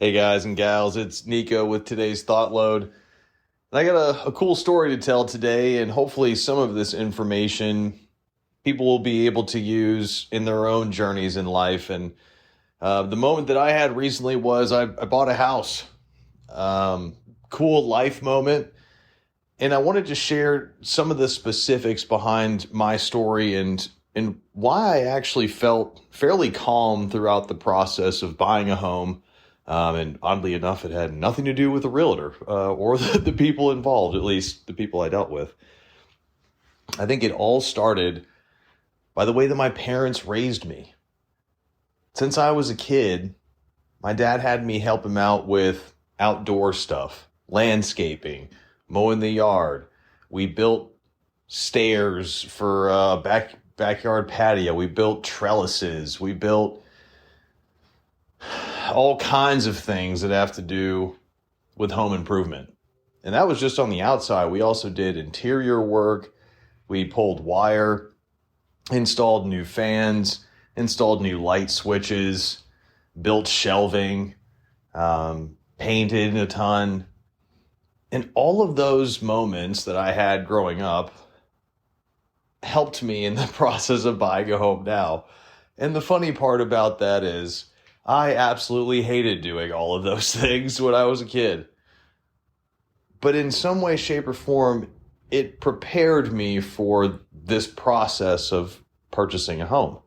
Hey guys and gals, it's Nico with today's ThoughtLoad. And I got a cool story to tell today, and hopefully some of this information people will be able to use in their own journeys in life. And the moment that I had recently was I bought a house. Cool life moment. And I wanted to share some of the specifics behind my story and why I actually felt fairly calm throughout the process of buying a home. And oddly enough, it had nothing to do with the realtor or the people involved, at least the people I dealt with. I think it all started by the way that my parents raised me. Since I was a kid, my dad had me help him out with outdoor stuff, landscaping, mowing the yard. We built stairs for backyard patio. We built trellises. We built all kinds of things that have to do with home improvement. And that was just on the outside. We also did interior work. We pulled wire, installed new fans, installed new light switches, built shelving, painted a ton. And all of those moments that I had growing up helped me in the process of buying a home now. And the funny part about that is I absolutely hated doing all of those things when I was a kid. But in some way, shape, or form, it prepared me for this process of purchasing a home.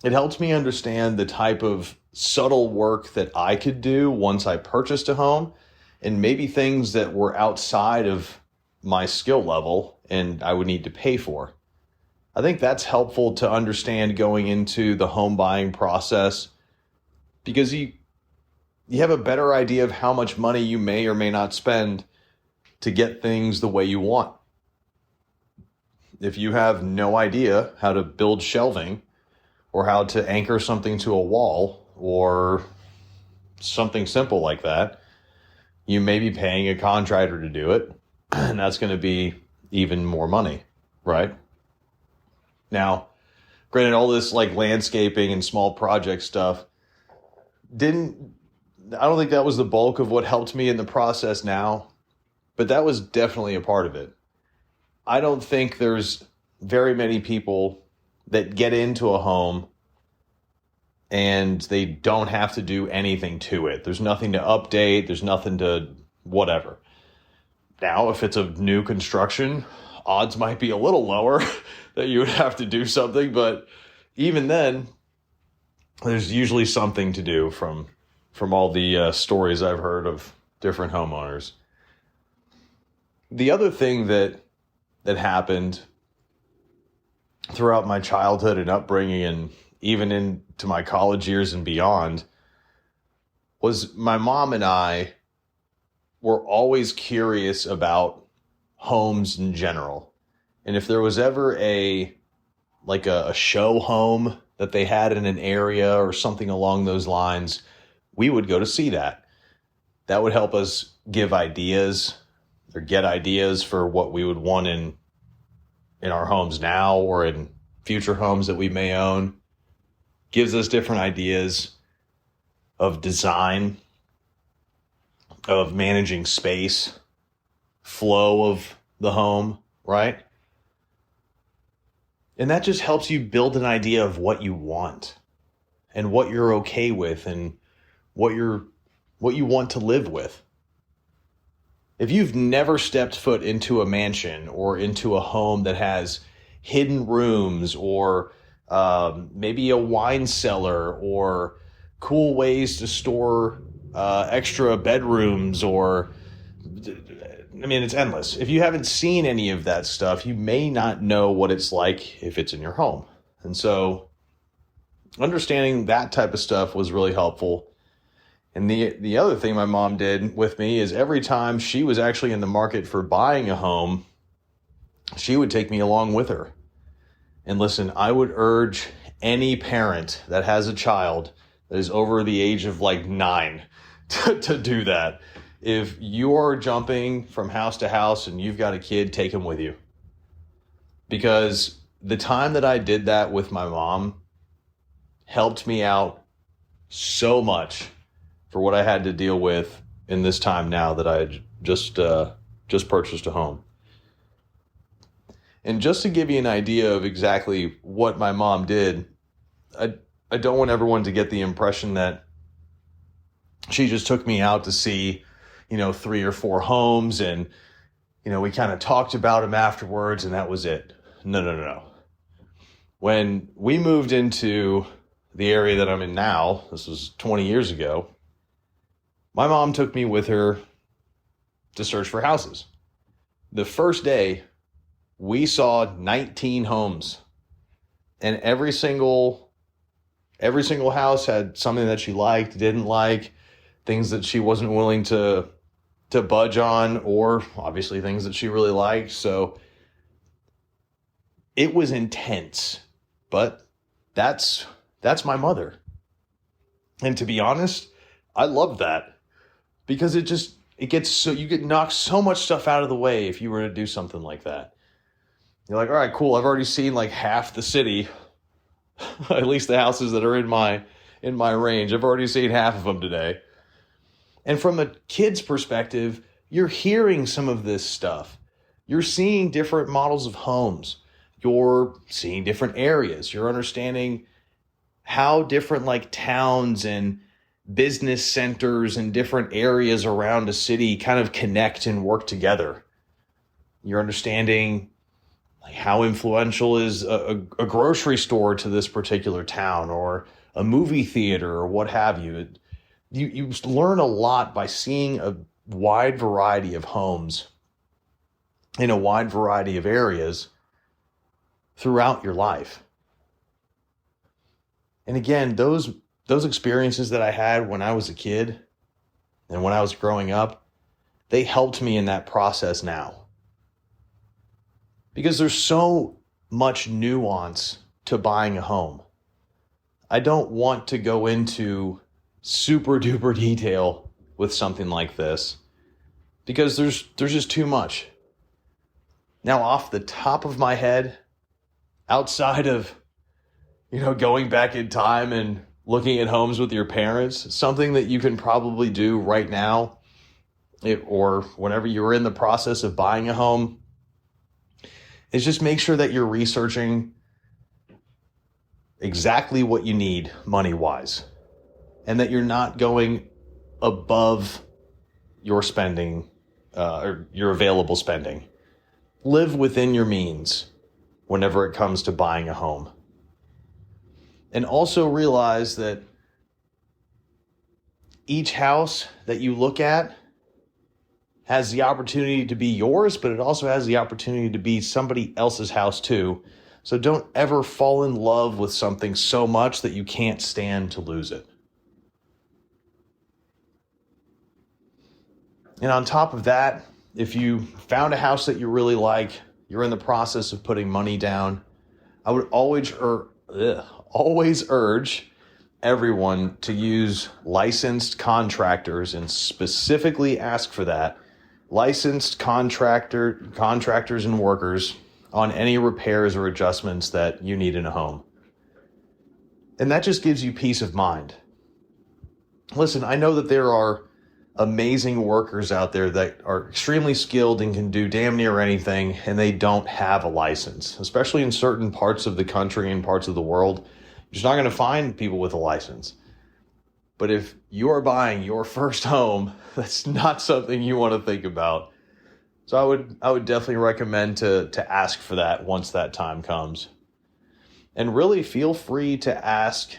It helped me understand the type of subtle work that I could do once I purchased a home, and maybe things that were outside of my skill level and I would need to pay for. I think that's helpful to understand going into the home buying process because you have a better idea of how much money you may or may not spend to get things the way you want. If you have no idea how to build shelving or how to anchor something to a wall or something simple like that, you may be paying a contractor to do it, and that's going to be even more money, right? Now, granted, all this like landscaping and small project stuff I don't think that was the bulk of what helped me in the process now, but that was definitely a part of it. I don't think there's very many people that get into a home and they don't have to do anything to it. There's nothing to update. There's nothing to whatever. Now, if it's a new construction, odds might be a little lower that you would have to do something. But even then, there's usually something to do from all the stories I've heard of different homeowners. The other thing that happened throughout my childhood and upbringing and even into my college years and beyond was my mom and I were always curious about homes in general. And if there was ever a show home that they had in an area or something along those lines, we would go to see that. That would help us give ideas or get ideas for what we would want in our homes now or in future homes that we may own. Gives us different ideas of design, of managing space, flow of the home, right? And that just helps you build an idea of what you want and what you're okay with and what you want to live with. If you've never stepped foot into a mansion or into a home that has hidden rooms or maybe a wine cellar or cool ways to store extra bedrooms it's endless. If you haven't seen any of that stuff, you may not know what it's like if it's in your home. And so understanding that type of stuff was really helpful. And the other thing my mom did with me is every time she was actually in the market for buying a home, she would take me along with her. And listen, I would urge any parent that has a child that is over the age of 9 to do that. If you're jumping from house to house and you've got a kid, take him with you. Because the time that I did that with my mom helped me out so much for what I had to deal with in this time now that I had just purchased a home. And just to give you an idea of exactly what my mom did, I don't want everyone to get the impression that she just took me out to see, 3 or 4 homes and, we kind of talked about them afterwards and that was it. No. When we moved into the area that I'm in now, this was 20 years ago, my mom took me with her to search for houses. The first day, we saw 19 homes, and every single house had something that she liked, didn't like, things that she wasn't willing to budge on, or obviously things that she really liked. So it was intense, but that's my mother. And to be honest, I love that because you get knocked so much stuff out of the way if you were to do something like that. You're like, all right, cool. I've already seen like half the city, at least the houses that are in my range. I've already seen half of them today. And from a kid's perspective, you're hearing some of this stuff. You're seeing different models of homes. You're seeing different areas. You're understanding how different like towns and business centers and different areas around a city kind of connect and work together. You're understanding like how influential is a grocery store to this particular town, or a movie theater, or what have you. You learn a lot by seeing a wide variety of homes in a wide variety of areas throughout your life. And again, those experiences that I had when I was a kid and when I was growing up, they helped me in that process now. Because there's so much nuance to buying a home. I don't want to go into super duper detail with something like this because there's just too much. Now, off the top of my head, outside of, going back in time and looking at homes with your parents, something that you can probably do right now, or whenever you're in the process of buying a home, is just make sure that you're researching exactly what you need money-wise, and that you're not going above your spending or your available spending. Live within your means whenever it comes to buying a home. And also realize that each house that you look at has the opportunity to be yours, but it also has the opportunity to be somebody else's house too. So don't ever fall in love with something so much that you can't stand to lose it. And on top of that, if you found a house that you really like, you're in the process of putting money down, I would always urge everyone to use licensed contractors, and specifically ask for that. Licensed contractors and workers on any repairs or adjustments that you need in a home. And that just gives you peace of mind. Listen, I know that there are amazing workers out there that are extremely skilled and can do damn near anything, and they don't have a license, especially in certain parts of the country and parts of the world. You're just not going to find people with a license. But if you are buying your first home, that's not something you want to think about. So I would definitely recommend to ask for that once that time comes. And really feel free to ask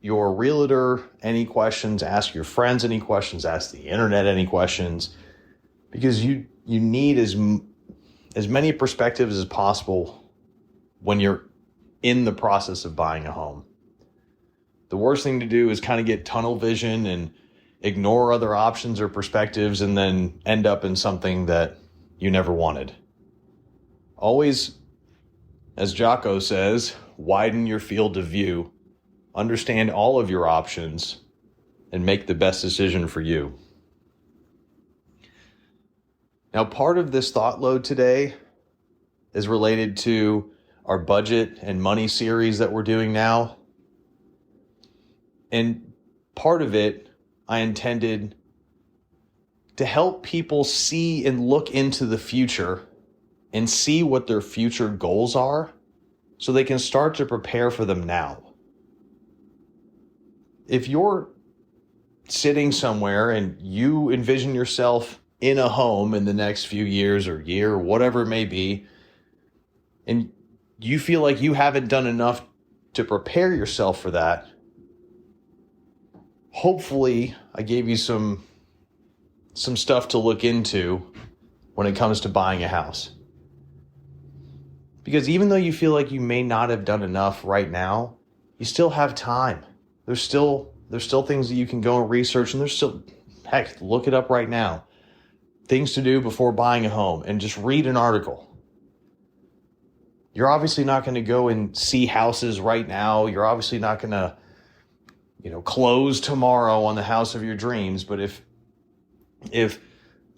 your realtor any questions, ask your friends any questions, ask the internet any questions, because you need as many perspectives as possible when you're in the process of buying a home. The worst thing to do is kind of get tunnel vision and ignore other options or perspectives and then end up in something that you never wanted. Always, as Jocko says, widen your field of view, understand all of your options, and make the best decision for you. Now, part of this thought load today is related to our budget and money series that we're doing now. And part of it I intended to help people see and look into the future and see what their future goals are so they can start to prepare for them now. If you're sitting somewhere and you envision yourself in a home in the next few years or year or whatever it may be, and you feel like you haven't done enough to prepare yourself for that, hopefully I gave you some stuff to look into when it comes to buying a house. Because even though you feel like you may not have done enough right now, you still have time. There's still things that you can go and research, and there's still, heck, look it up right now. Things to do before buying a home, and just read an article. You're obviously not going to go and see houses right now. You're obviously not going to, close tomorrow on the house of your dreams. But if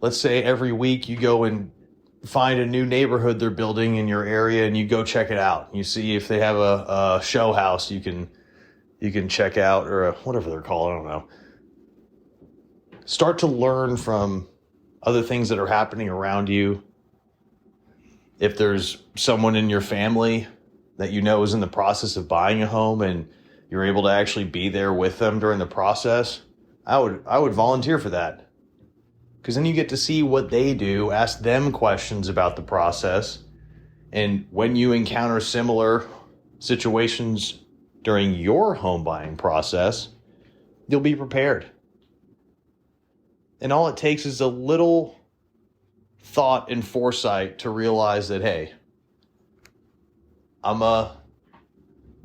let's say every week you go and find a new neighborhood they're building in your area and you go check it out. You see if they have a show house you can check out, or whatever they're called, I don't know. Start to learn from other things that are happening around you. If there's someone in your family that you know is in the process of buying a home and you're able to actually be there with them during the process, I would volunteer for that. Because then you get to see what they do, ask them questions about the process, and when you encounter similar situations during your home buying process, you'll be prepared. And all it takes is a little thought and foresight to realize that, hey, I'm a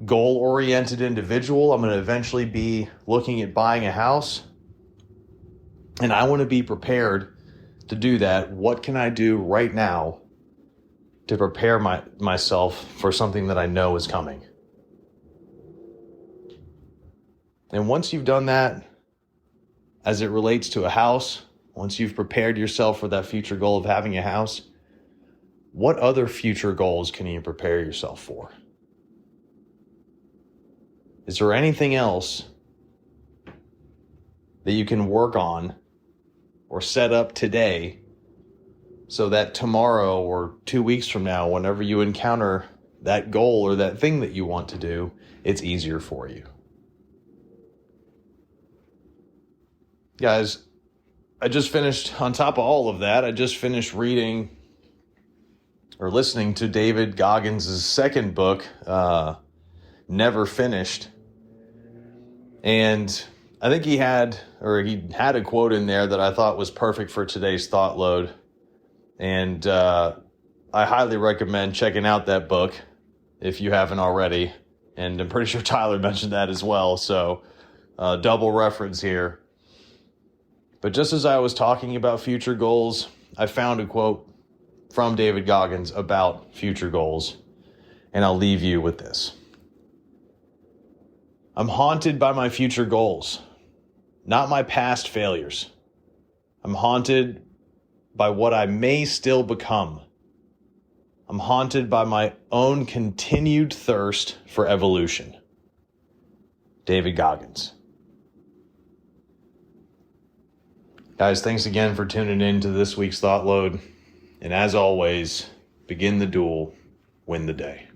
goal-oriented individual. I'm going to eventually be looking at buying a house, and I want to be prepared to do that. What can I do right now to prepare myself for something that I know is coming? And once you've done that, as it relates to a house, once you've prepared yourself for that future goal of having a house, what other future goals can you prepare yourself for? Is there anything else that you can work on or set up today so that tomorrow or 2 weeks from now, whenever you encounter that goal or that thing that you want to do, it's easier for you? Guys, I just finished, on top of all of that, I just finished reading or listening to David Goggins' second book, Never Finished. And I think he had a quote in there that I thought was perfect for today's thought load. And I highly recommend checking out that book if you haven't already. And I'm pretty sure Tyler mentioned that as well. So double reference here. But just as I was talking about future goals, I found a quote from David Goggins about future goals. And I'll leave you with this. I'm haunted by my future goals, not my past failures. I'm haunted by what I may still become. I'm haunted by my own continued thirst for evolution. David Goggins. Guys, thanks again for tuning in to this week's Thought Load. And as always, begin the duel, win the day.